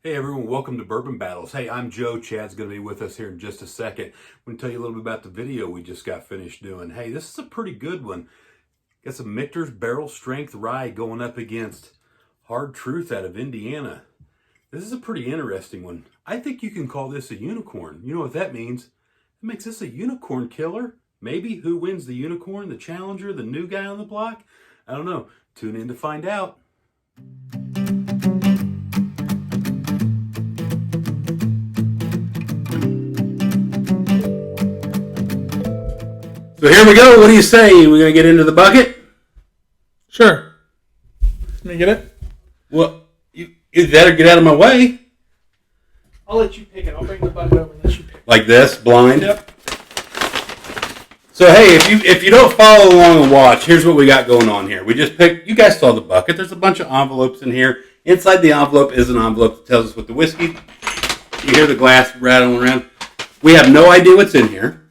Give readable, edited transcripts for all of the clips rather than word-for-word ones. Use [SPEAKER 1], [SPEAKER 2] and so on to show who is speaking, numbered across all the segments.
[SPEAKER 1] Hey everyone, welcome to Bourbon Battles. Hey, I'm Joe. Chad's going to be with us here in just a second. I'm going to tell you a little bit about the video we just got finished doing. Hey, this is a pretty good one. Got some Michters Barrel Strength Rye going up against Hard Truth out of Indiana. This is a pretty interesting one. I think you can call this a unicorn. You know what that means? It makes this a unicorn killer. Maybe who wins the unicorn, the challenger, the new guy on the block? I don't know. Tune in to find out. So here we go. What do you say? We're going to get into the bucket?
[SPEAKER 2] Sure. Let me get it.
[SPEAKER 1] Well, you better get out of my way.
[SPEAKER 2] I'll let you pick it. I'll bring the bucket over and let you pick it.
[SPEAKER 1] Like this, blind?
[SPEAKER 2] Yep.
[SPEAKER 1] So hey, if you don't follow along and watch, here's what we got going on here. We just picked, you guys saw the bucket. There's a bunch of envelopes in here. Inside the envelope is an envelope that tells us what the whiskey. You hear the glass rattling around. We have no idea what's in here.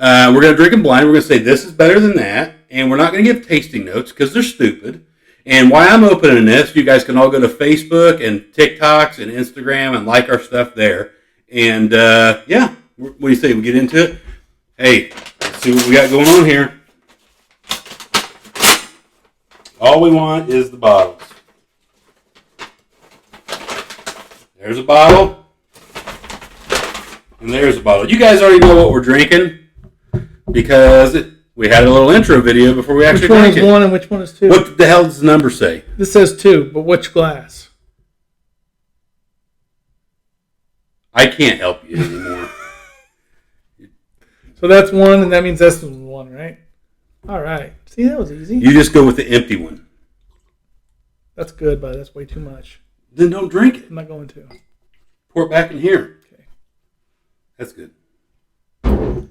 [SPEAKER 1] We're going to drink them blind. We're going to say this is better than that. And we're not going to give tasting notes because they're stupid. And while I'm opening this, you guys can all go to Facebook and TikToks and Instagram and like our stuff there. And yeah, what do you say? We get into it? Hey, let's see what we got going on here. All we want is the bottles. There's a bottle. And there's a bottle. You guys already know what we're drinking because we had a little intro video before we actually drank it.
[SPEAKER 2] Which one is one and which one is two?
[SPEAKER 1] What the hell does the number say?
[SPEAKER 2] This says two, but which glass?
[SPEAKER 1] I can't help you anymore.
[SPEAKER 2] So that's one, and that means this one's one, right? All right. See, that was easy.
[SPEAKER 1] You just go with the empty one.
[SPEAKER 2] That's good, but that's way too much.
[SPEAKER 1] Then don't drink it.
[SPEAKER 2] I'm not going to.
[SPEAKER 1] Pour it back in here.
[SPEAKER 2] Okay.
[SPEAKER 1] That's good.
[SPEAKER 2] You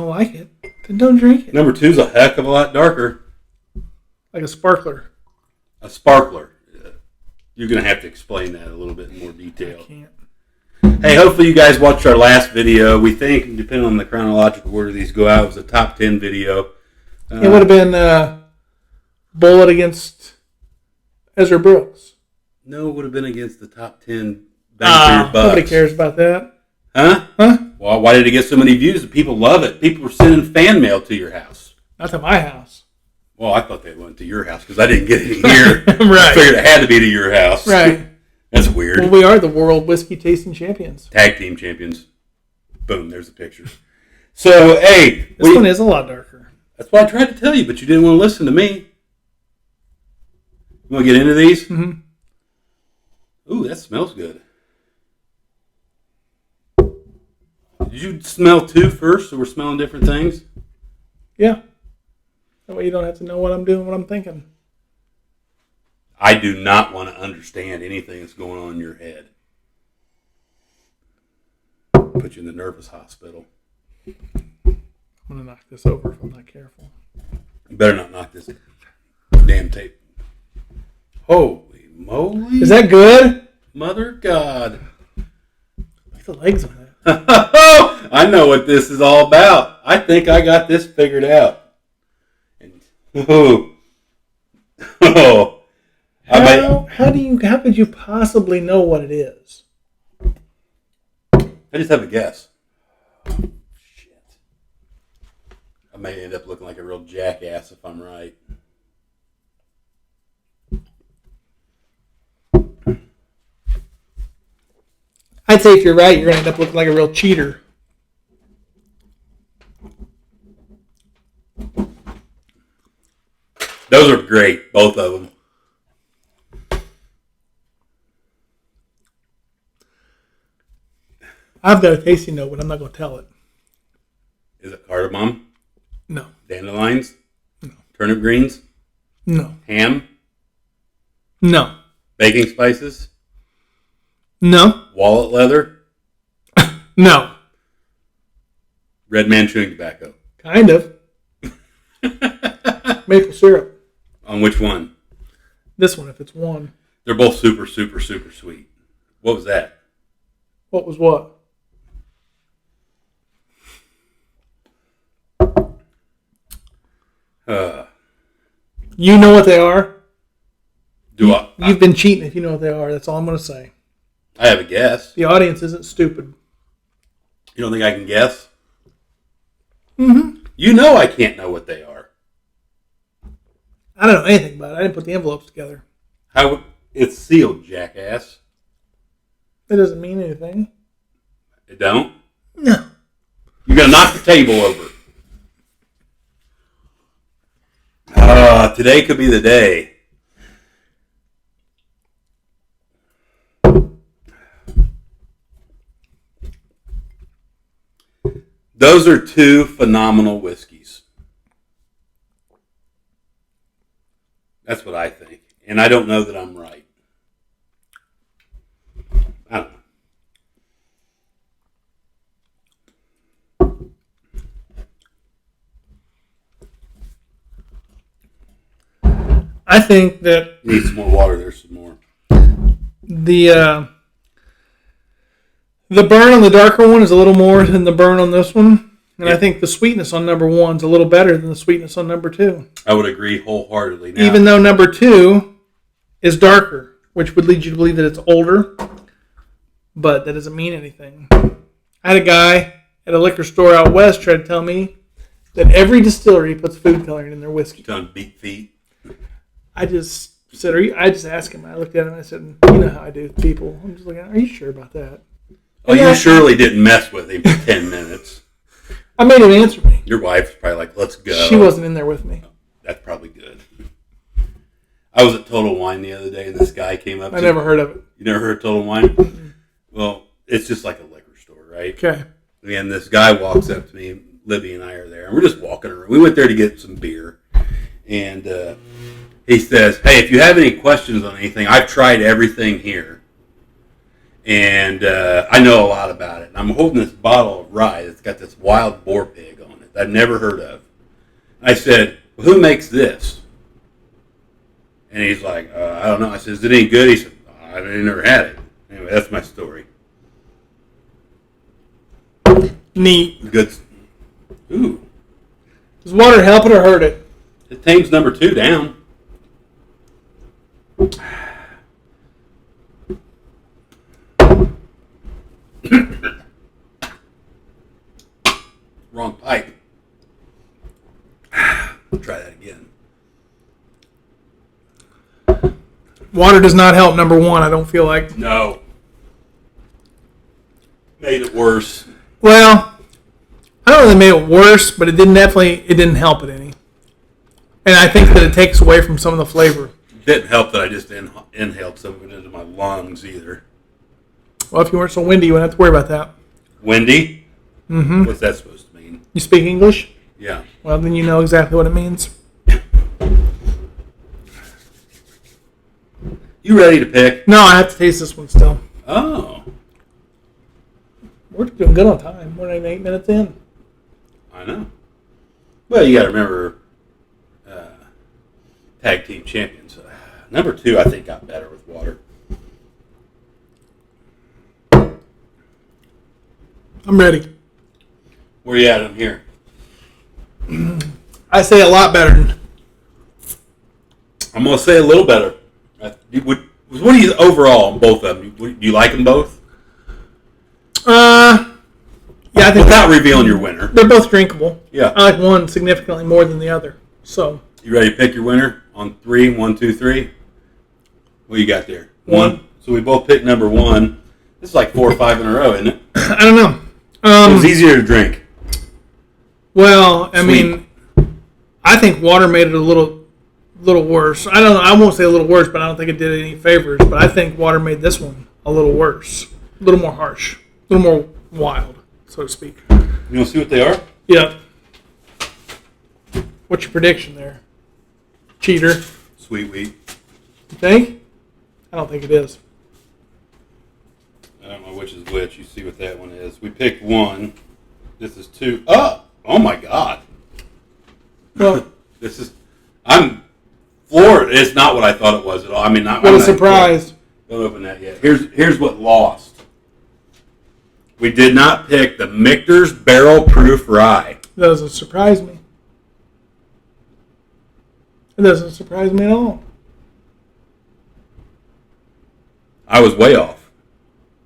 [SPEAKER 2] don't like it? Then don't drink it.
[SPEAKER 1] Number two's a heck of a lot darker.
[SPEAKER 2] Like a sparkler.
[SPEAKER 1] A sparkler. You're going to have to explain that a little bit in more detail.
[SPEAKER 2] I can't.
[SPEAKER 1] Hey, hopefully you guys watched our last video. We think, depending on the chronological order these go out, it was a top 10 video.
[SPEAKER 2] It would have been Bullet against Ezra Brooks.
[SPEAKER 1] No, it would have been against the top 10 bang for your bucks.
[SPEAKER 2] Nobody cares about that.
[SPEAKER 1] Huh? Well, why did it get so many views? People love it. People were sending fan mail to your house.
[SPEAKER 2] Not to my house.
[SPEAKER 1] Well, I thought they went to your house because I didn't get any here.
[SPEAKER 2] Right.
[SPEAKER 1] I figured it had to be to your house.
[SPEAKER 2] Right.
[SPEAKER 1] That's weird.
[SPEAKER 2] Well, we are the world whiskey tasting champions.
[SPEAKER 1] Tag team champions. Boom, there's the picture. So, hey.
[SPEAKER 2] This one is a lot darker.
[SPEAKER 1] That's what I tried to tell you, but you didn't want to listen to me. You want to get into these?
[SPEAKER 2] Mm-hmm.
[SPEAKER 1] Ooh, that smells good. Did you smell two first, so we're smelling different things?
[SPEAKER 2] Yeah. That way you don't have to know what I'm doing, what I'm thinking.
[SPEAKER 1] I do not want to understand anything that's going on in your head. Put you in the nervous hospital.
[SPEAKER 2] I'm going to knock this over if I'm not careful.
[SPEAKER 1] You better not knock this damn tape. Holy moly.
[SPEAKER 2] Is that good?
[SPEAKER 1] Mother God.
[SPEAKER 2] Look at the legs on that.
[SPEAKER 1] I know what this is all about. I think I got this figured out. And,
[SPEAKER 2] How could you possibly know what it is?
[SPEAKER 1] I just have a guess. Shit. I may end up looking like a real jackass if I'm right.
[SPEAKER 2] I'd say if you're right, you're going to end up looking like a real cheater.
[SPEAKER 1] Those are great, both of them.
[SPEAKER 2] I've got a tasting note, but I'm not going to tell it.
[SPEAKER 1] Is it cardamom?
[SPEAKER 2] No.
[SPEAKER 1] Dandelions?
[SPEAKER 2] No.
[SPEAKER 1] Turnip greens?
[SPEAKER 2] No.
[SPEAKER 1] Ham?
[SPEAKER 2] No.
[SPEAKER 1] Baking spices?
[SPEAKER 2] No.
[SPEAKER 1] Wallet leather?
[SPEAKER 2] No.
[SPEAKER 1] Red man chewing tobacco?
[SPEAKER 2] Kind of. Maple syrup.
[SPEAKER 1] On which one?
[SPEAKER 2] This one, if it's one.
[SPEAKER 1] They're both super, super, super sweet. What was that?
[SPEAKER 2] What was what?
[SPEAKER 1] Uh,
[SPEAKER 2] You know what they are? You've been cheating if you know what they are. That's all I'm going to say.
[SPEAKER 1] I have a guess.
[SPEAKER 2] The audience isn't stupid.
[SPEAKER 1] You don't think I can guess?
[SPEAKER 2] Mm-hmm.
[SPEAKER 1] You know I can't know what they are.
[SPEAKER 2] I don't know anything about it. I didn't put the envelopes together.
[SPEAKER 1] It's sealed, jackass.
[SPEAKER 2] That doesn't mean anything.
[SPEAKER 1] It don't?
[SPEAKER 2] No.
[SPEAKER 1] You're going to knock the table over. Today could be the day. Those are two phenomenal whiskeys. That's what I think. And I don't know that I'm right. I don't know.
[SPEAKER 2] I think that...
[SPEAKER 1] Need some more water. There's some more.
[SPEAKER 2] The burn on the darker one is a little more than the burn on this one. And I think the sweetness on number 1 is a little better than the sweetness on number 2.
[SPEAKER 1] I would agree wholeheartedly. Now,
[SPEAKER 2] even though number 2 is darker, which would lead you to believe that it's older. But that doesn't mean anything. I had a guy at a liquor store out west try to tell me that every distillery puts food coloring in their whiskey.
[SPEAKER 1] Done beat feet.
[SPEAKER 2] I just said, I just asked him. I looked at him and I said, you know how I do with people. I'm just like, are you sure about that?
[SPEAKER 1] Oh, you surely didn't mess with him for 10 minutes.
[SPEAKER 2] I made him answer me.
[SPEAKER 1] Your wife's probably like, let's go.
[SPEAKER 2] She wasn't in there with me.
[SPEAKER 1] That's probably good. I was at Total Wine the other day, and this guy came up.
[SPEAKER 2] I never heard of it.
[SPEAKER 1] You never heard of Total Wine? Mm-hmm. Well, it's just like a liquor store, right?
[SPEAKER 2] Okay.
[SPEAKER 1] And this guy walks up to me. Libby and I are there, and we're just walking around. We went there to get some beer, and he says, hey, if you have any questions on anything, I've tried everything here. And I know a lot about it. And I'm holding this bottle of rye that's got this wild boar pig on it that I've never heard of. I said, well, who makes this? And he's like, I don't know. I said, is it any good? He said, I've never had it. Anyway, that's my story.
[SPEAKER 2] Neat.
[SPEAKER 1] Good. Ooh.
[SPEAKER 2] Does water help it or hurt it?
[SPEAKER 1] It tames number 2 down. Wrong pipe. Try that again.
[SPEAKER 2] Water does not help number 1, I don't feel like.
[SPEAKER 1] No. Made it worse.
[SPEAKER 2] Well, I don't know if it made it worse, but it didn't help it any. And I think that it takes away from some of the flavor.
[SPEAKER 1] It didn't help that I just inhaled some of it into my lungs either.
[SPEAKER 2] Well, if you weren't so windy, you wouldn't have to worry about that.
[SPEAKER 1] Windy?
[SPEAKER 2] Mm-hmm.
[SPEAKER 1] What's that supposed to mean?
[SPEAKER 2] You speak English?
[SPEAKER 1] Yeah.
[SPEAKER 2] Well, then you know exactly what it means.
[SPEAKER 1] You ready to pick?
[SPEAKER 2] No, I have to taste this one still.
[SPEAKER 1] Oh.
[SPEAKER 2] We're doing good on time. We're 8 minutes in.
[SPEAKER 1] I know. Well, you got to remember tag team champions. Number 2, I think, got better with water.
[SPEAKER 2] I'm ready.
[SPEAKER 1] Where you at in here?
[SPEAKER 2] I say a lot better.
[SPEAKER 1] I'm going to say a little better. What do you overall on both of them? Do you like them both?
[SPEAKER 2] Yeah, I think
[SPEAKER 1] without revealing your winner.
[SPEAKER 2] They're both drinkable.
[SPEAKER 1] Yeah.
[SPEAKER 2] I like one significantly more than the other. So.
[SPEAKER 1] You ready to pick your winner on 3? 1, 2, 3. What you got there? 1. So we both picked number 1. This is like 4 or 5 in a row, isn't it?
[SPEAKER 2] I don't know.
[SPEAKER 1] It was easier to drink.
[SPEAKER 2] Well, I mean, I think water made it a little worse. I don't know. I won't say a little worse, but I don't think it did any favors. But I think water made this one a little worse, a little more harsh, a little more wild, so to speak.
[SPEAKER 1] You want to see what they are?
[SPEAKER 2] Yep. What's your prediction there? Cheater.
[SPEAKER 1] Sweet wheat.
[SPEAKER 2] You think? I don't think it is.
[SPEAKER 1] I don't know which is which. You see what that one is. We picked 1. This is 2. Oh my God.
[SPEAKER 2] Well,
[SPEAKER 1] I'm floored. It's not what I thought it was at all. I mean,
[SPEAKER 2] what a surprise.
[SPEAKER 1] Don't open that yet. Here's what lost. We did not pick the Michters Barrel Proof Rye.
[SPEAKER 2] That doesn't surprise me. It doesn't surprise me at all.
[SPEAKER 1] I was way off.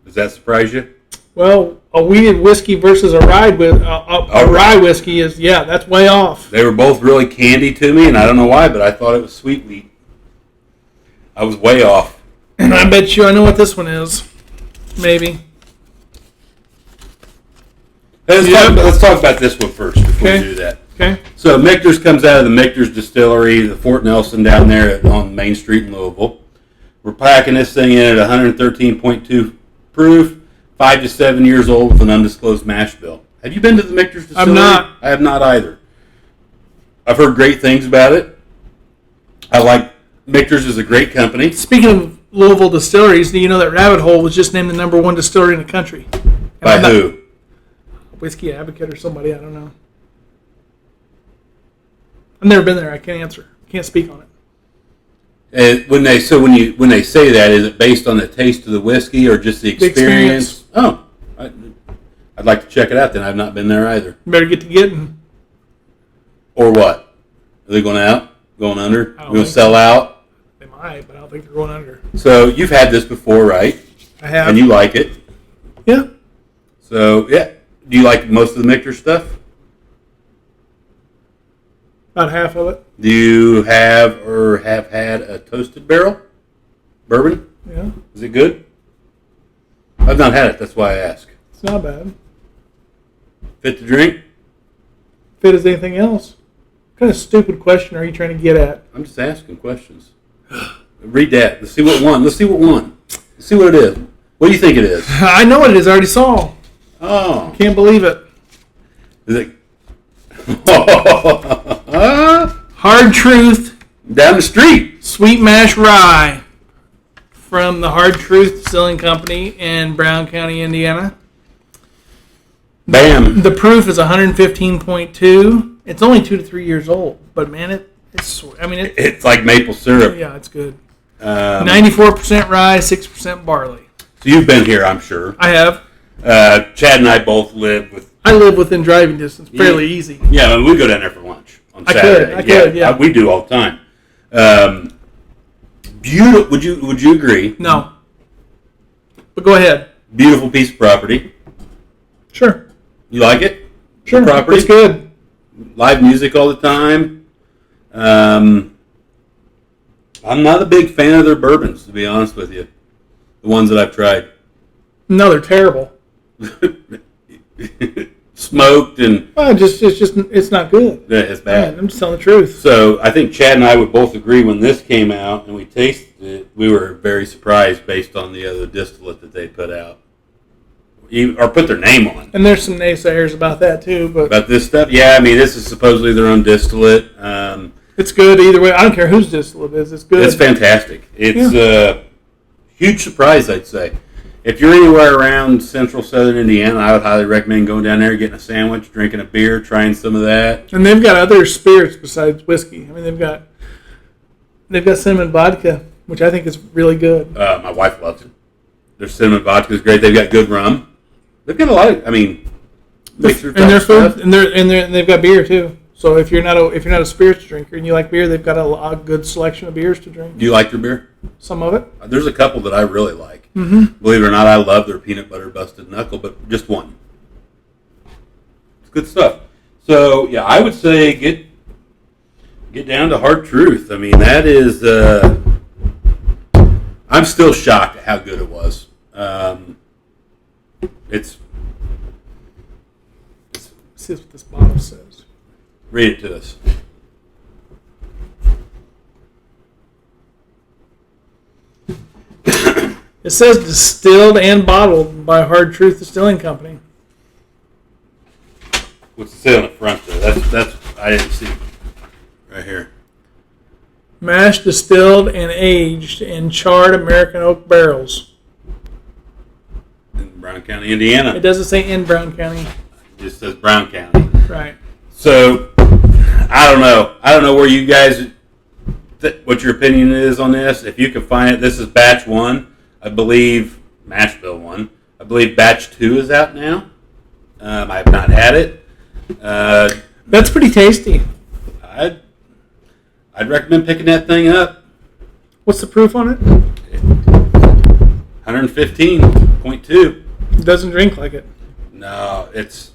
[SPEAKER 1] Does that surprise you?
[SPEAKER 2] Well, a wheated whiskey versus a rye rye whiskey that's way off.
[SPEAKER 1] They were both really candy to me, and I don't know why, but I thought it was sweet wheat. I was way off.
[SPEAKER 2] And I bet you I know what this one is. Maybe.
[SPEAKER 1] Let's talk about this one first before we do that.
[SPEAKER 2] Okay.
[SPEAKER 1] So Michters comes out of the Michters distillery, the Fort Nelson down there on Main Street in Louisville. We're packing this thing in at 113.2 proof, 5 to 7 years old with an undisclosed mash bill. Have you been to the Michters distillery?
[SPEAKER 2] I'm not.
[SPEAKER 1] I have not either. I've heard great things about it. I like Michters is a great company.
[SPEAKER 2] Speaking of Louisville distilleries, do you know that Rabbit Hole was just named the #1 distillery in the country?
[SPEAKER 1] By who?
[SPEAKER 2] Whiskey Advocate or somebody, I don't know. I've never been there. I can't answer. Can't speak on it.
[SPEAKER 1] When they say that, is it based on the taste of the whiskey or just the experience? Oh, I'd like to check it out. Then I've not been there either.
[SPEAKER 2] You better get to getting.
[SPEAKER 1] Or what? Are they going out? Going under? Going to sell
[SPEAKER 2] so.
[SPEAKER 1] out?
[SPEAKER 2] They might, but I don't think they're going under.
[SPEAKER 1] So you've had this before, right?
[SPEAKER 2] I have.
[SPEAKER 1] And you like it?
[SPEAKER 2] Yeah.
[SPEAKER 1] So yeah, do you like most of the Michter stuff?
[SPEAKER 2] About half of it.
[SPEAKER 1] Do you have or have had a toasted barrel bourbon?
[SPEAKER 2] Yeah.
[SPEAKER 1] Is it good? I've not had it. That's why I ask.
[SPEAKER 2] It's not bad.
[SPEAKER 1] Fit to drink?
[SPEAKER 2] Fit as anything else. What kind of stupid question are you trying to get at?
[SPEAKER 1] I'm just asking questions. Read that. Let's see what won. Let's see what it is. What do you think it is?
[SPEAKER 2] I know what it is. I already saw.
[SPEAKER 1] Oh.
[SPEAKER 2] Can't believe it.
[SPEAKER 1] Is it?
[SPEAKER 2] Hard Truth.
[SPEAKER 1] Down the street.
[SPEAKER 2] Sweet Mash Rye. From the Hard Truth Distilling Company in Brown County, Indiana.
[SPEAKER 1] Bam.
[SPEAKER 2] The proof is 115.2. It's only 2 to 3 years old, but man,
[SPEAKER 1] it's like maple syrup.
[SPEAKER 2] Yeah, it's good. 94% rye, 6% barley.
[SPEAKER 1] So you've been here, I'm sure.
[SPEAKER 2] I have.
[SPEAKER 1] Chad and I both live with.
[SPEAKER 2] I live within driving distance, fairly easy.
[SPEAKER 1] Yeah, we go down there for lunch on Saturday.
[SPEAKER 2] I could, yeah.
[SPEAKER 1] We do all the time. Beautiful. Would you agree?
[SPEAKER 2] No. But go ahead.
[SPEAKER 1] Beautiful piece of property.
[SPEAKER 2] Sure.
[SPEAKER 1] You like it?
[SPEAKER 2] Sure.
[SPEAKER 1] The property?
[SPEAKER 2] It's good.
[SPEAKER 1] Live music all the time. I'm not a big fan of their bourbons, to be honest with you. The ones that I've tried.
[SPEAKER 2] No, they're terrible.
[SPEAKER 1] Smoked and...
[SPEAKER 2] Well, it's not good.
[SPEAKER 1] It's bad.
[SPEAKER 2] Man, I'm just telling the truth.
[SPEAKER 1] So I think Chad and I would both agree when this came out and we tasted it, we were very surprised based on the other distillate that they put out. Or put their name on.
[SPEAKER 2] And there's some naysayers about that too. But
[SPEAKER 1] about this stuff? Yeah, I mean, this is supposedly their own distillate.
[SPEAKER 2] It's good either way. I don't care whose distillate it is. It's good.
[SPEAKER 1] It's fantastic. It's a huge surprise, I'd say. If you're anywhere around central southern Indiana, I would highly recommend going down there, getting a sandwich, drinking a beer, trying some of that.
[SPEAKER 2] And they've got other spirits besides whiskey. I mean, they've got cinnamon vodka, which I think is really good.
[SPEAKER 1] My wife loves it. Their cinnamon vodka is great. They've got good rum. They've got a lot of, mixer
[SPEAKER 2] and their
[SPEAKER 1] stuff.
[SPEAKER 2] food, and they've got beer too. So if you're not a spirits drinker and you like beer, they've got a good selection of beers to drink.
[SPEAKER 1] Do you like their beer?
[SPEAKER 2] Some of it.
[SPEAKER 1] There's a couple that I really like.
[SPEAKER 2] Mm-hmm.
[SPEAKER 1] Believe it or not, I love their peanut butter busted knuckle, but just one. It's good stuff. So yeah, I would say get down to Hard Truth. I mean, that is. I'm still shocked at how good it was. Let's
[SPEAKER 2] see what this bottle says.
[SPEAKER 1] Read it to us.
[SPEAKER 2] It says distilled and bottled by Hard Truth Distilling Company.
[SPEAKER 1] What's it say on the front there? That's I didn't see. Right here.
[SPEAKER 2] Mashed, distilled, and aged in charred American oak barrels.
[SPEAKER 1] In Brown County, Indiana.
[SPEAKER 2] It doesn't say in Brown County.
[SPEAKER 1] It just says Brown County.
[SPEAKER 2] Right.
[SPEAKER 1] So, I don't know. I don't know where you guys, what your opinion is on this. If you can find it, this is batch 1. I believe, mash bill 1. I believe batch 2 is out now. I have not had it.
[SPEAKER 2] That's pretty tasty.
[SPEAKER 1] I'd recommend picking that thing up.
[SPEAKER 2] What's the proof on it?
[SPEAKER 1] 115.2.
[SPEAKER 2] It doesn't drink like it.
[SPEAKER 1] No, it's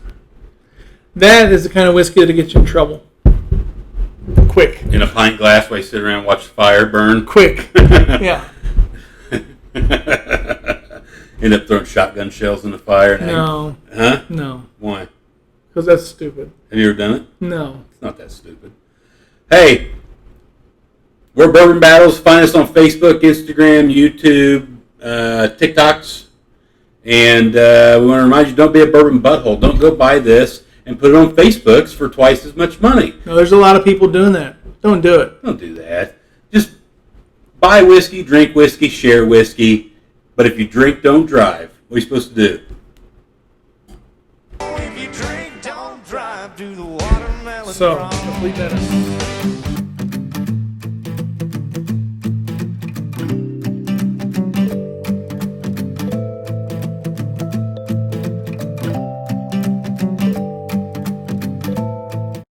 [SPEAKER 2] That is the kind of whiskey that gets you in trouble. Quick.
[SPEAKER 1] in a pint glass while you sit around and watch the fire burn.
[SPEAKER 2] Quick. Yeah.
[SPEAKER 1] End up throwing shotgun shells in the fire. And
[SPEAKER 2] No.
[SPEAKER 1] Huh?
[SPEAKER 2] No.
[SPEAKER 1] Why?
[SPEAKER 2] Because that's stupid.
[SPEAKER 1] Have you ever done it?
[SPEAKER 2] No.
[SPEAKER 1] It's not that stupid. Hey, we're Bourbon Battles. Find us on Facebook, Instagram, YouTube, TikToks. And we want to remind you, don't be a bourbon butthole. Don't go buy this and put it on Facebooks for twice as much money.
[SPEAKER 2] No, there's a lot of people doing that. Don't do it.
[SPEAKER 1] Don't do that. Just buy whiskey, drink whiskey, share whiskey. But if you drink, don't drive. What are you supposed to do?
[SPEAKER 3] If you drink, don't drive. Do the watermelon
[SPEAKER 2] So,
[SPEAKER 3] frog.
[SPEAKER 2] let's leave that in.